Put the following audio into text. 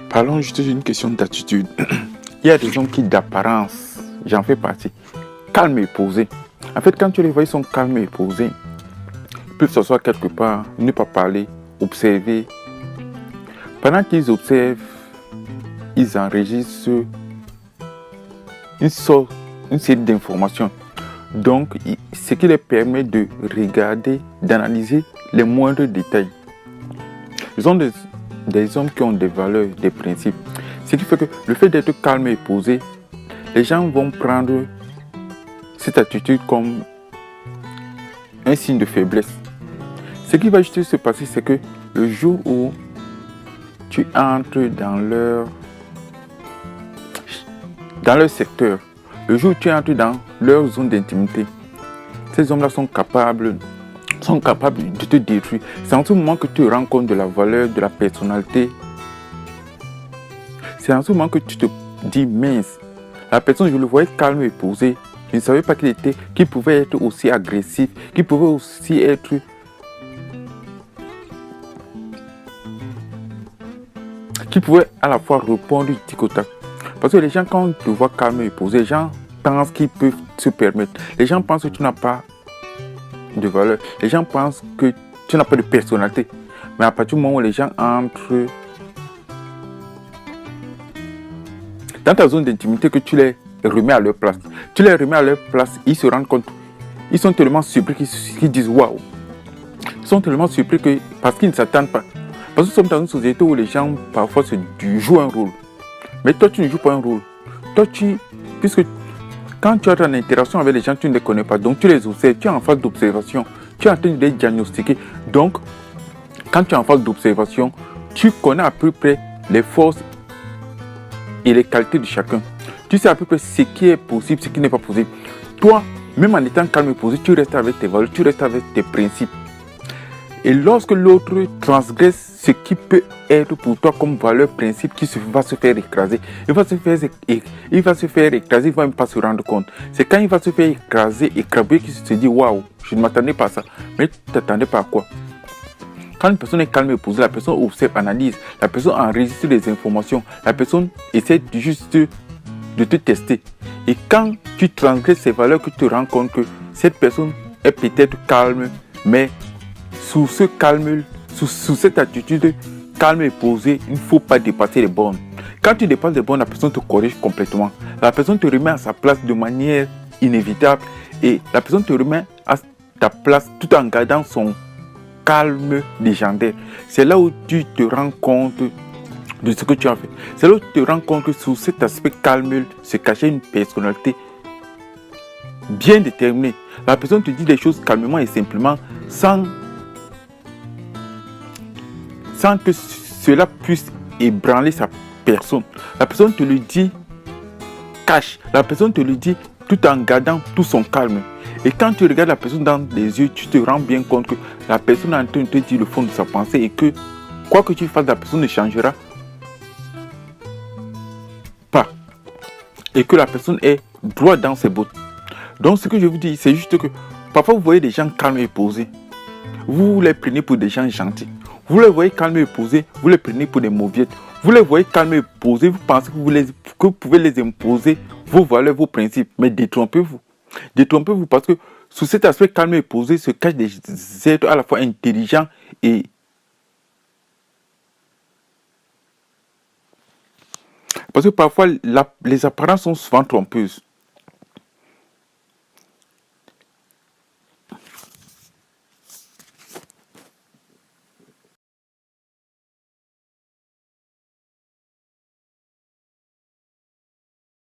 Parlons juste d'une question d'attitude. Il y a des gens qui, d'apparence, j'en fais partie, calmes et posés. En fait, quand tu les vois, ils sont calmes et posés. Ils peuvent s'asseoir quelque part, ne pas parler, observer. Pendant qu'ils observent, ils enregistrent une série d'informations. Donc, ce qui leur permet de regarder, d'analyser les moindres détails. Ils sont des hommes qui ont des valeurs, des principes. Ce qui fait que le fait d'être calme et posé, les gens vont prendre cette attitude comme un signe de faiblesse. Ce qui va juste se passer, c'est que le jour où tu entres dans leur secteur, le jour où tu entres dans leur zone d'intimité, ces hommes-là sont capables de te détruire. C'est en ce moment que tu te rends compte de la valeur de la personnalité. C'est en ce moment que tu te dis, mince, la personne, je le voyais calme et posé. Je ne savais pas qu'il pouvait être aussi agressif, qu'il pouvait aussi être... qu'il pouvait à la fois répondre du tic au tac. Parce que les gens, quand tu vois calme et posé, les gens pensent qu'ils peuvent se permettre. Les gens pensent que tu n'as pas de valeur. Les gens pensent que tu n'as pas de personnalité. Mais à partir du moment où les gens entrent dans ta zone d'intimité, que tu les remets à leur place. Tu les remets à leur place, ils se rendent compte. Ils sont tellement surpris qu'ils disent waouh. Ils sont tellement surpris parce qu'ils ne s'attendent pas. Parce que nous sommes dans une société où les gens parfois jouent un rôle. Mais toi, tu ne joues pas un rôle. Puisque quand tu es en interaction avec les gens, tu ne les connais pas. Donc tu les observes, tu es en phase d'observation. Tu es en train de les diagnostiquer. Donc, quand tu es en phase d'observation, tu connais à peu près les forces et les qualités de chacun. Tu sais à peu près ce qui est possible, ce qui n'est pas possible. Toi, même en étant calme et posé, tu restes avec tes valeurs, tu restes avec tes principes. Et lorsque l'autre transgresse ce qui peut être pour toi comme valeur, principe, qui va se faire écraser, il va se faire écraser, il ne va même pas se rendre compte. C'est quand il va se faire écraser, écraser, qu'il se dit waouh, je ne m'attendais pas à ça. Mais tu ne t'attendais pas à quoi? Quand une personne est calme et posée, la personne observe, analyse, la personne enregistre des informations, la personne essaie juste de te tester. Et quand tu transgresses ces valeurs, que tu te rends compte que cette personne est peut-être calme, mais sous ce calme, sous cette attitude calme et posée, il ne faut pas dépasser les bornes. Quand tu dépasses les bornes, la personne te corrige complètement. La personne te remet à sa place de manière inévitable et la personne te remet à ta place tout en gardant son calme légendaire. C'est là où tu te rends compte de ce que tu as fait. C'est là où tu te rends compte que sous cet aspect calme se cachait une personnalité bien déterminée. La personne te dit des choses calmement et simplement sans que cela puisse ébranler sa personne. La personne te le dit cache. La personne te le dit tout en gardant tout son calme. Et quand tu regardes la personne dans les yeux, tu te rends bien compte que la personne est en train de te dire le fond de sa pensée et que quoi que tu fasses, la personne ne changera pas. Et que la personne est droit dans ses bottes. Donc ce que je vous dis, c'est juste que parfois vous voyez des gens calmes et posés. Vous les prenez pour des gens gentils. Vous les voyez calmes et posés, vous les prenez pour des mauviettes. Vous les voyez calmes et posés, vous pensez que vous pouvez les imposer vos valeurs, vos principes. Mais détrompez-vous. Détrompez-vous parce que sous cet aspect calme et posé se cachent des êtres à la fois intelligents et... Parce que parfois, les apparences sont souvent trompeuses.